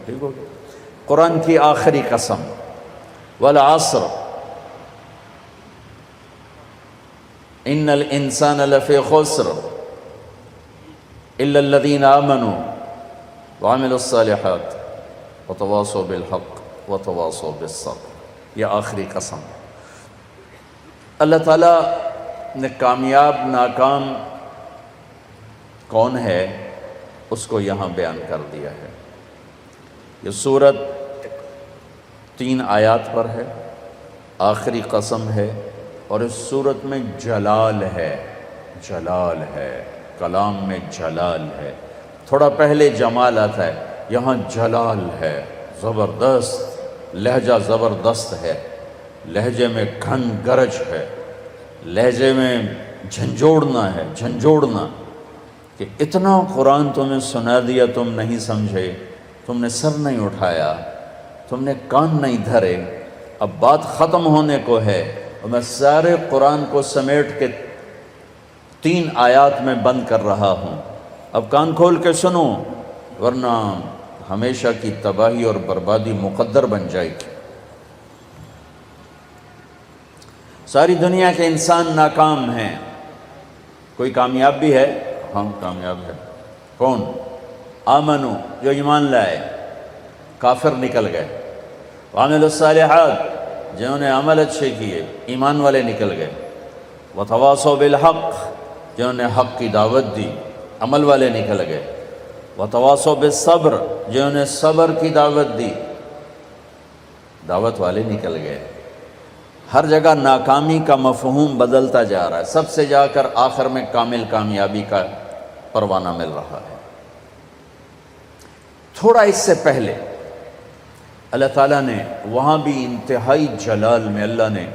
ٹھیک ہو گیا؟ قرآن کی آخری قسم، والعصر ان الانسان لفی خسر الا الذین آمنوا وعملوا الصالحات وتواصوا بالحق وتواصوا بالصبر، یہ آخری قسم۔ اللہ تعالیٰ نے کامیاب ناکام کون ہے اس کو یہاں بیان کر دیا ہے۔ یہ سورت 3 آیات پر ہے، آخری قسم ہے، اور اس سورت میں جلال ہے، جلال ہے، کلام میں جلال ہے۔ تھوڑا پہلے جمال آتا ہے، یہاں جلال ہے، زبردست لہجہ، زبردست ہے، لہجے میں گھن گرج ہے، لہجے میں جھنجھوڑنا ہے، جھنجھوڑنا، کہ اتنا قرآن تمہیں سنا دیا تم نہیں سمجھے، تم نے سر نہیں اٹھایا، تم نے کان نہیں دھرے، اب بات ختم ہونے کو ہے، اور میں سارے قرآن کو سمیٹ کے 3 آیات میں بند کر رہا ہوں، اب کان کھول کے سنو ورنہ ہمیشہ کی تباہی اور بربادی مقدر بن جائے گی۔ ساری دنیا کے انسان ناکام ہیں، کوئی کامیاب بھی ہے؟ ہاں کامیاب ہے۔ کون؟ آمنو، جو ایمان لائے، کافر نکل گئے، وعملوا الصالحات، جنہوں نے عمل اچھے کیے، ایمان والے نکل گئے، وتواصوا بالحق، جنہوں نے حق کی دعوت دی، عمل والے نکل گئے، وتواصوا بالصبر، جنہوں نے صبر کی دعوت دی، دعوت والے نکل گئے۔ ہر جگہ ناکامی کا مفہوم بدلتا جا رہا ہے، سب سے جا کر آخر میں کامل کامیابی کا پروانہ مل رہا ہے۔ تھوڑا اس سے پہلے اللہ تعالیٰ نے وہاں بھی انتہائی جلال میں اللہ نے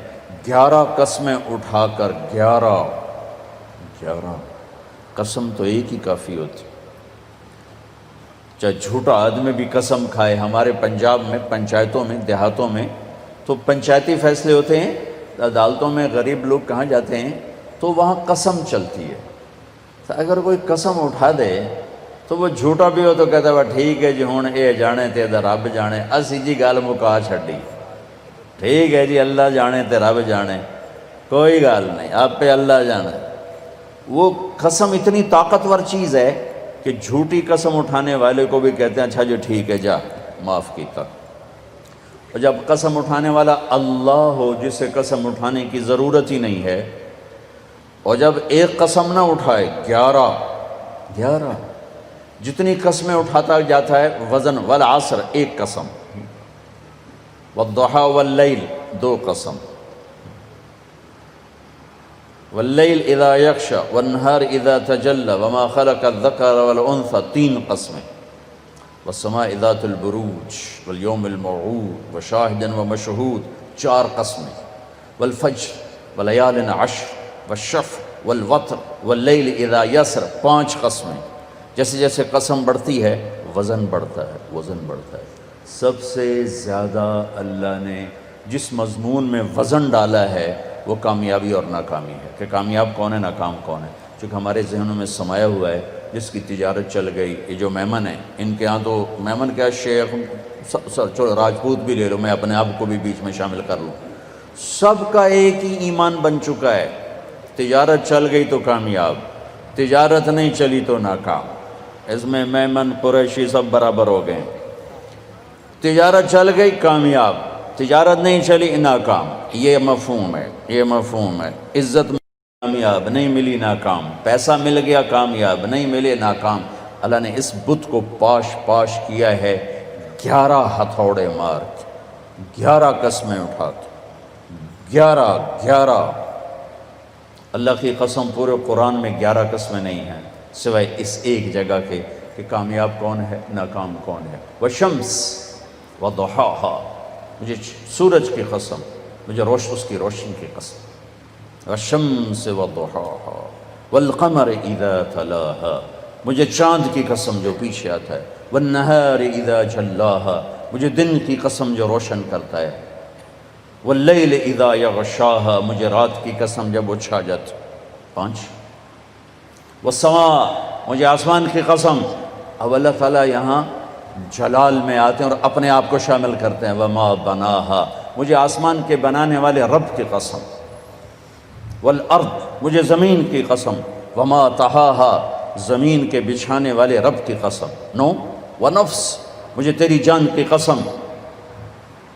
11 قسمیں اٹھا کر 11 قسم تو ایک ہی کافی ہوتی، چاہے جھوٹا آدمی بھی قسم کھائے۔ ہمارے پنجاب میں پنچایتوں میں دیہاتوں میں تو پنچایتی فیصلے ہوتے ہیں، عدالتوں میں غریب لوگ کہاں جاتے ہیں تو وہاں قسم چلتی ہے، تو اگر کوئی قسم اٹھا دے تو وہ جھوٹا بھی ہو تو کہتا ہے وہ ٹھیک ہے جی ہوں اے جانے تے رب جانے، اسی جی گل مکا چھڈی، ٹھیک ہے جی اللہ جانے تے رب جانے، کوئی گل نہیں، آپ پہ اللہ جانے۔ وہ قسم اتنی طاقتور چیز ہے کہ جھوٹی قسم اٹھانے والے کو بھی کہتے ہیں اچھا جی ٹھیک ہے جا معاف کیتا، اور جب قسم اٹھانے والا اللہ ہو جسے قسم اٹھانے کی ضرورت ہی نہیں ہے، اور جب ایک قسم نہ اٹھائے 11 جتنی قسمیں اٹھاتا جاتا ہے وزن، والعصر ایک قسم، والضحى واللیل 2 قسم، واللیل اذا یغشی والنہار اذا تجلی وما خلق الذکر والانثى 3 قسمیں، والسماء ذات البروج والیوم الموعود وشاہد ومشہود 4 قسمیں، والفجر ولیال عشر والشفع والوتر واللیل اذا یسر 5 قسمیں۔ جیسے جیسے قسم بڑھتی ہے وزن بڑھتا ہے، وزن بڑھتا ہے۔ سب سے زیادہ اللہ نے جس مضمون میں وزن ڈالا ہے وہ کامیابی اور ناکامی ہے، کہ کامیاب کون ہے، ناکام کون ہے، چونکہ ہمارے ذہنوں میں سمایا ہوا ہے جس کی تجارت چل گئی۔ یہ جو میمن ہیں ان کے ہاں تو میمن کیا شیخ، چلو راجپوت بھی لے لو، میں اپنے آپ کو بھی بیچ میں شامل کر لوں، سب کا ایک ہی ایمان بن چکا ہے، تجارت چل گئی تو کامیاب، تجارت نہیں چلی تو ناکام۔ اس میں میمن قریشی سب برابر ہو گئے، تجارت چل گئی کامیاب، تجارت نہیں چلی ناکام۔ یہ مفہوم ہے، یہ مفہوم ہے۔ عزت کامیاب نہیں ملی ناکام، پیسہ مل گیا کامیاب نہیں ملے ناکام۔ اللہ نے اس بت کو پاش کیا ہے 11 ہتھوڑے مار کے، 11 قسمیں اٹھا کے، 11 اللہ کی قسم پورے قرآن میں 11 قسمیں نہیں ہیں سوائے اس ایک جگہ کے کہ کامیاب کون ہے، ناکام کون ہے۔ والشمس وضحاہا، مجھے سورج کی قسم، مجھے اس کی روشنی کی قسم، والشمس وضحاہا والقمر اذا تلاہا، مجھے چاند کی قسم جو پیچھے آتا ہے، والنہار اذا جلاہا، مجھے دن کی قسم جو روشن کرتا ہے، واللیل اذا یغشاہا، مجھے رات کی قسم جب وہ چھا جاتی، 5۔ والسماء، مجھے آسمان کی قسم۔ اب اللہ تعالیٰ یہاں جلال میں آتے ہیں اور اپنے آپ کو شامل کرتے ہیں. وما بناہا، مجھے آسمان کے بنانے والے رب کی قسم. والارض، مجھے زمین کی قسم. وما طہاہا، زمین کے بچھانے والے رب کی قسم. نو. ونفس، مجھے تیری جان کی قسم.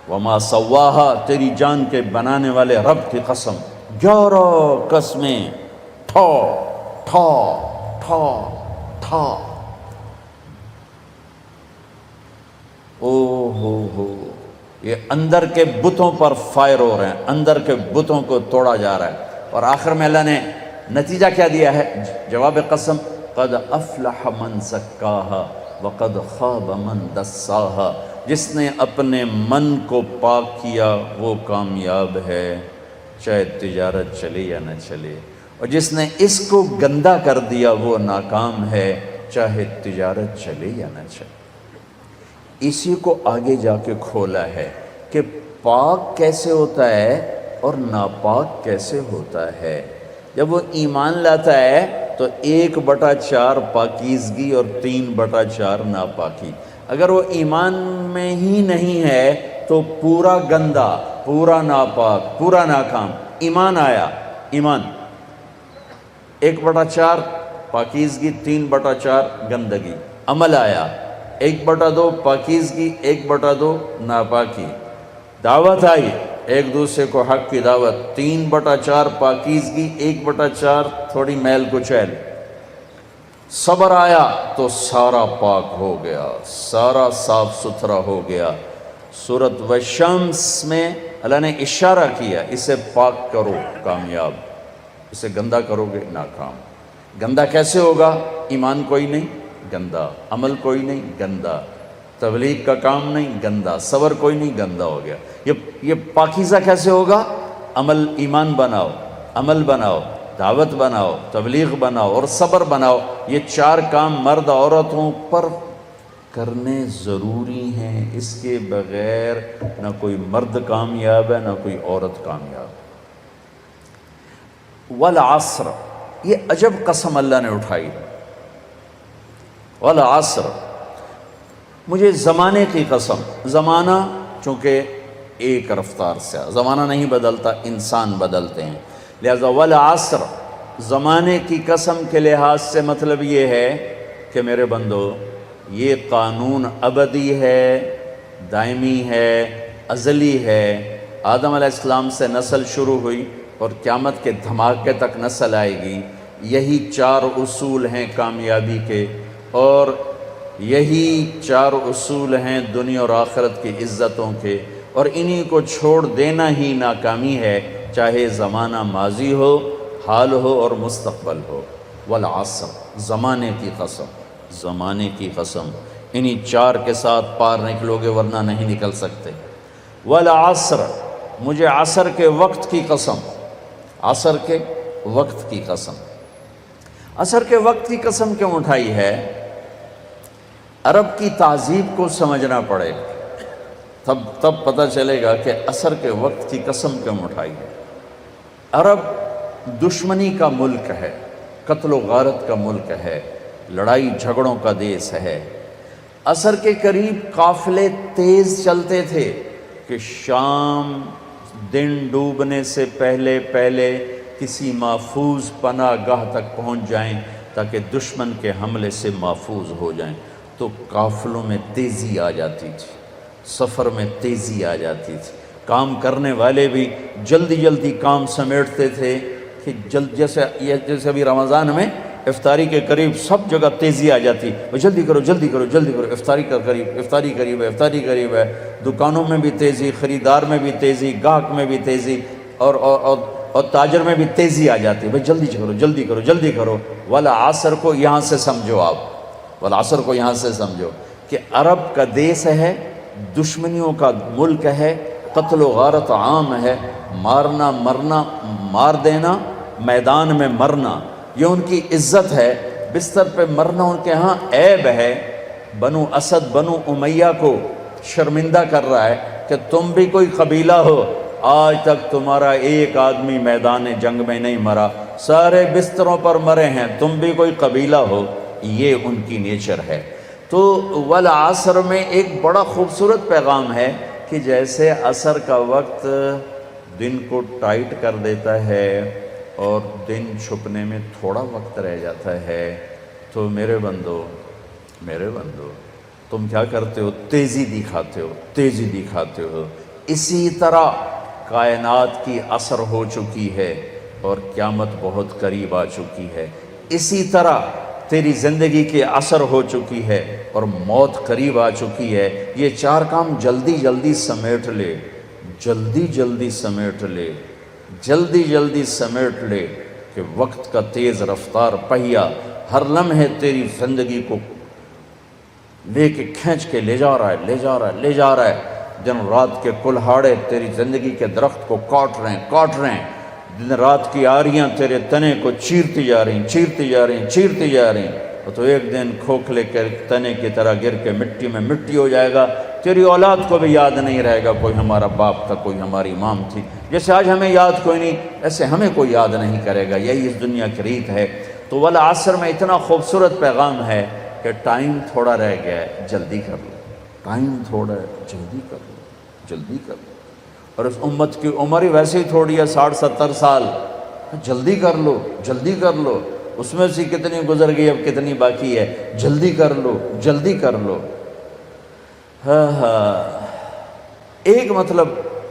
وما سواہا، تیری جان کے بنانے والے رب کی قسم. 11 قسمیں. ٹھا ٹھا ٹھا ٹھا. او ہو، یہ اندر کے بتوں پر فائر ہو رہے ہیں، اندر کے بتوں کو توڑا جا رہا ہے. اور آخر میں اللہ نے نتیجہ کیا دیا ہے؟ جواب قسم. قد افلح من زکاہا وقد خاب من دساہا. جس نے اپنے من کو پاک کیا وہ کامیاب ہے، چاہے تجارت چلے یا نہ چلے. اور جس نے اس کو گندا کر دیا وہ ناکام ہے، چاہے تجارت چلے یا نہ چلے. اسی کو آگے جا کے کھولا ہے کہ پاک کیسے ہوتا ہے اور ناپاک کیسے ہوتا ہے. جب وہ ایمان لاتا ہے تو 1/4 پاکیزگی اور 3/4 ناپاکی. اگر وہ ایمان میں ہی نہیں ہے تو پورا گندا، پورا ناپاک، پورا ناکام. ایمان آیا، ایمان 1/4 پاکیزگی، 3/4 گندگی. عمل آیا 1/2 پاکیزگی، 1/2 ناپاکی. دعوت آئی ایک دوسرے کو حق کی دعوت، 3/4 پاکیزگی، 1/4 تھوڑی میل کچیل. صبر آیا تو سارا پاک ہو گیا، سارا صاف ستھرا ہو گیا. سورۃ والشمس میں اللہ نے اشارہ کیا، اسے پاک کرو کامیاب، اسے گندا کرو گے ناکام. گندا کیسے ہوگا؟ ایمان کوئی نہیں، گندا. عمل کوئی نہیں، گندا. تبلیغ کا کام نہیں، گندا. صبر کوئی نہیں، گندا ہو گیا. یہ پاکیزہ کیسے ہوگا؟ عمل، ایمان بناؤ، عمل بناؤ، دعوت بناؤ، تبلیغ بناؤ اور صبر بناؤ. یہ 4 کام مرد عورتوں پر کرنے ضروری ہیں. اس کے بغیر نہ کوئی مرد کامیاب ہے، نہ کوئی عورت کامیاب. والعصر، یہ عجب قسم اللہ نے اٹھائی. والعصر، مجھے زمانے کی قسم. زمانہ چونکہ ایک رفتار سے، زمانہ نہیں بدلتا، انسان بدلتے ہیں. لہذا والعصر، زمانے کی قسم کے لحاظ سے مطلب یہ ہے کہ میرے بندو، یہ قانون ابدی ہے، دائمی ہے، ازلی ہے. آدم علیہ السلام سے نسل شروع ہوئی اور قیامت کے دھماکے تک نسل آئے گی. یہی 4 اصول ہیں کامیابی کے، اور یہی 4 اصول ہیں دنیا اور آخرت کی عزتوں کے. اور انہی کو چھوڑ دینا ہی ناکامی ہے، چاہے زمانہ ماضی ہو، حال ہو اور مستقبل ہو. والعصر، زمانے کی قسم، زمانے کی قسم. انہی 4 کے ساتھ پار نکلو گے ورنہ نہیں نکل سکتے. والعصر، مجھے عصر کے وقت کی قسم. عصر کے وقت کی قسم. عصر کے وقت کی قسم کیوں اٹھائی ہے؟ عرب کی تہذیب کو سمجھنا پڑے، تب پتہ چلے گا کہ عصر کے وقت کی قسم کیوں اٹھائی ہے. عرب دشمنی کا ملک ہے، قتل و غارت کا ملک ہے، لڑائی جھگڑوں کا دیس ہے. عصر کے قریب قافلے تیز چلتے تھے کہ شام دن ڈوبنے سے پہلے کسی محفوظ پناہ گاہ تک پہنچ جائیں تاکہ دشمن کے حملے سے محفوظ ہو جائیں. تو قافلوں میں تیزی آ جاتی تھی، سفر میں تیزی آ جاتی تھی. کام کرنے والے بھی جلدی کام سمیٹتے تھے کہ جیسے ابھی رمضان میں افطاری کے قریب سب جگہ تیزی آ جاتی. جلدی کرو، افطاری قریب ہے. دکانوں میں بھی تیزی، خریدار میں بھی تیزی، گاہک میں بھی تیزی، اور تاجر میں بھی تیزی آ جاتی. جلدی کرو. والعصر کو یہاں سے سمجھو آپ، والعصر کو یہاں سے سمجھو کہ عرب کا دیس ہے، دشمنیوں کا ملک ہے، قتل و غارت عام ہے، مارنا مرنا، مار دینا، میدان میں مرنا، یہ ان کی عزت ہے. بستر پہ مرنا ان کے ہاں عیب ہے. بنو اسد، بنو امیہ کو شرمندہ کر رہا ہے کہ تم بھی کوئی قبیلہ ہو، آج تک تمہارا ایک آدمی میدان جنگ میں نہیں مرا، سارے بستروں پر مرے ہیں، تم بھی کوئی قبیلہ ہو. یہ ان کی نیچر ہے. تو والعصر میں ایک بڑا خوبصورت پیغام ہے کہ جیسے عصر کا وقت دن کو ٹائٹ کر دیتا ہے اور دن چھپنے میں تھوڑا وقت رہ جاتا ہے، تو میرے بندو تم کیا کرتے ہو؟ تیزی دکھاتے ہو۔ اسی طرح کائنات کی عصر ہو چکی ہے اور قیامت بہت قریب آ چکی ہے، اسی طرح تیری زندگی کی عصر ہو چکی ہے اور موت قریب آ چکی ہے۔ یہ چار کام جلدی جلدی سمیٹ لے کہ وقت کا تیز رفتار پہیہ ہر لمحے تیری زندگی کو لے کے کھینچ کے لے جا رہا ہے۔ دن رات کے کلہاڑے تیری زندگی کے درخت کو کاٹ رہے ہیں، دن رات کی آریاں تیرے تنے کو چیرتی جا رہی ہیں، تو ایک دن کھوکھلے کے تنے کی طرح گر کے مٹی میں مٹی ہو جائے گا۔ تیری اولاد کو بھی یاد نہیں رہے گا کوئی ہمارا باپ تھا، کوئی ہماری مام تھی۔ جیسے آج ہمیں یاد کوئی نہیں، ایسے ہمیں کوئی یاد نہیں کرے گا۔ یہی اس دنیا کی ریت ہے۔ تو والعصر میں اتنا خوبصورت پیغام ہے کہ ٹائم تھوڑا رہ گیا ہے، جلدی کر لو۔ جلدی کر لو۔ اور اس امت کی عمر ہی ویسے ہی تھوڑی ہے، 60-70 سال۔ جلدی کر لو۔ اس میں سے کتنی گزر گئی، اب کتنی باقی ہے؟ جلدی کر لو۔ ایک مطلب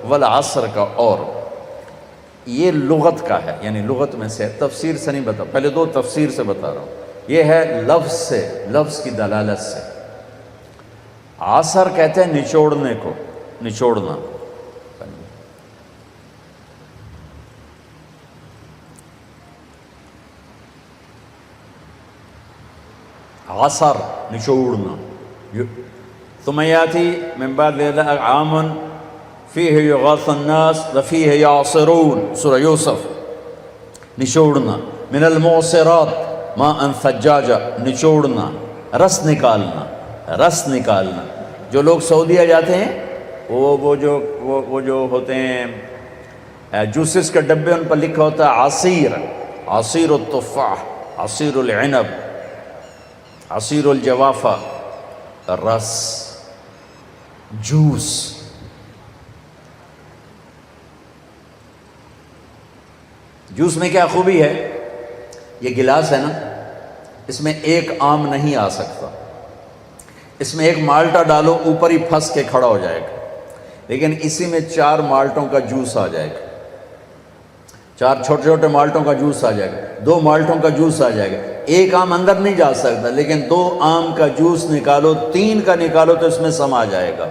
والعصر کا، اور یہ لغت کا ہے، یعنی لغت میں سے، تفسیر سے نہیں بتا، پہلے دو تفسیر سے بتا رہا ہوں۔ یہ ہے لفظ سے، لفظ کی دلالت سے۔ عصر کہتے ہیں نچوڑنے کو، نچوڑنا۔ عصر نچوڑنا۔ ثم یاتی من بعد ذلك عام فیہ یغاث الناس وفیہ یعصرون، سورہ یوسف۔ نچوڑنا۔ من المعصرات ماء ثجاجا، نچوڑنا، رس نکالنا۔ جو لوگ سعودیہ جاتے ہیں وہ جو ہوتے ہیں جوسز کے ڈبے، ان پر لکھا ہوتا ہے عصیر التفاح، عصیر العنب، عصیر الجوافہ، رس، جوس۔ جوس میں کیا خوبی ہے؟ یہ گلاس ہے نا، اس میں ایک آم نہیں آ سکتا، اس میں ایک مالٹا ڈالو اوپر ہی پھنس کے کھڑا ہو جائے گا، لیکن اسی میں 4 مالٹوں کا جوس آ جائے گا، 4 چھوٹے چھوٹے مالٹوں کا جوس آ جائے گا، 2 مالٹوں کا جوس آ جائے گا۔ ایک آم اندر نہیں جا سکتا، لیکن 2 آم کا جوس نکالو، 3 کا نکالو تو اس میں سما جائے گا۔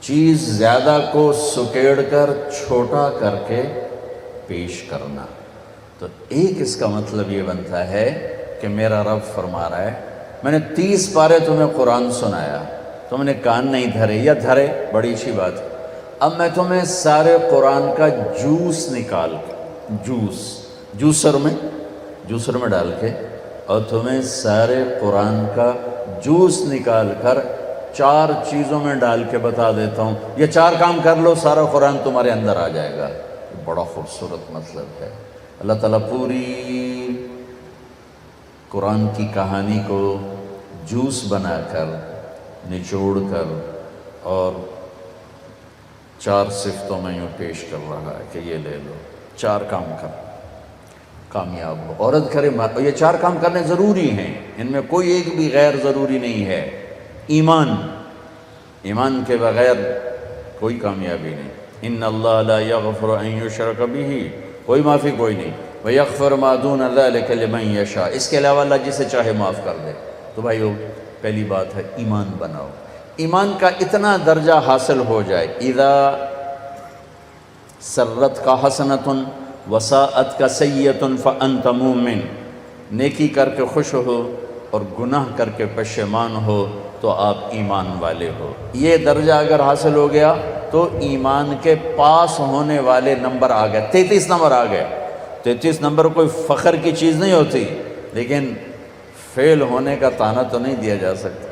چیز زیادہ کو سکیڑ کر چھوٹا کر کے پیش کرنا، تو ایک اس کا مطلب یہ بنتا ہے کہ میرا رب فرما رہا ہے میں نے 30 پارے تمہیں قرآن سنایا، تم نے کان نہیں دھرے، یا دھرے بڑی اچھی بات ہے، اب میں تمہیں سارے قرآن کا جوس نکال کے، جوسر میں ڈال کے، اور تمہیں سارے قرآن کا جوس نکال کر 4 چیزوں میں ڈال کے بتا دیتا ہوں، یہ 4 کام کر لو، سارا قرآن تمہارے اندر آ جائے گا۔ بڑا خوبصورت مطلب ہے۔ اللہ تعالیٰ پوری قرآن کی کہانی کو جوس بنا کر، نچوڑ کر، اور 4 صفتوں میں یوں پیش کر رہا ہے کہ یہ لے لو، 4 کام کر، کامیاب ہو۔ عورت کرے، یہ 4 کام کرنے ضروری ہیں، ان میں کوئی ایک بھی غیر ضروری نہیں ہے۔ ایمان کے بغیر کوئی کامیابی نہیں۔ ان اللہ لا یغفر ان یشرک بہ، کوئی معافی کوئی نہیں، ویغفر ما دون ذلک لمن یشاء، اس کے علاوہ اللہ جسے چاہے معاف کر دے۔ تو بھائیو، پہلی بات ہے ایمان بناؤ۔ ایمان کا اتنا درجہ حاصل ہو جائے، اذا سرت کا حسنۃ وساءت کا سیئۃ فانت مومن، نیکی کر کے خوش ہو اور گناہ کر کے پشیمان ہو تو آپ ایمان والے ہو۔ یہ درجہ اگر حاصل ہو گیا تو ایمان کے پاس ہونے والے نمبر آ گئے، 33 نمبر آ گئے۔ 33 نمبر کوئی فخر کی چیز نہیں ہوتی، لیکن فیل ہونے کا طعنہ تو نہیں دیا جا سکتا۔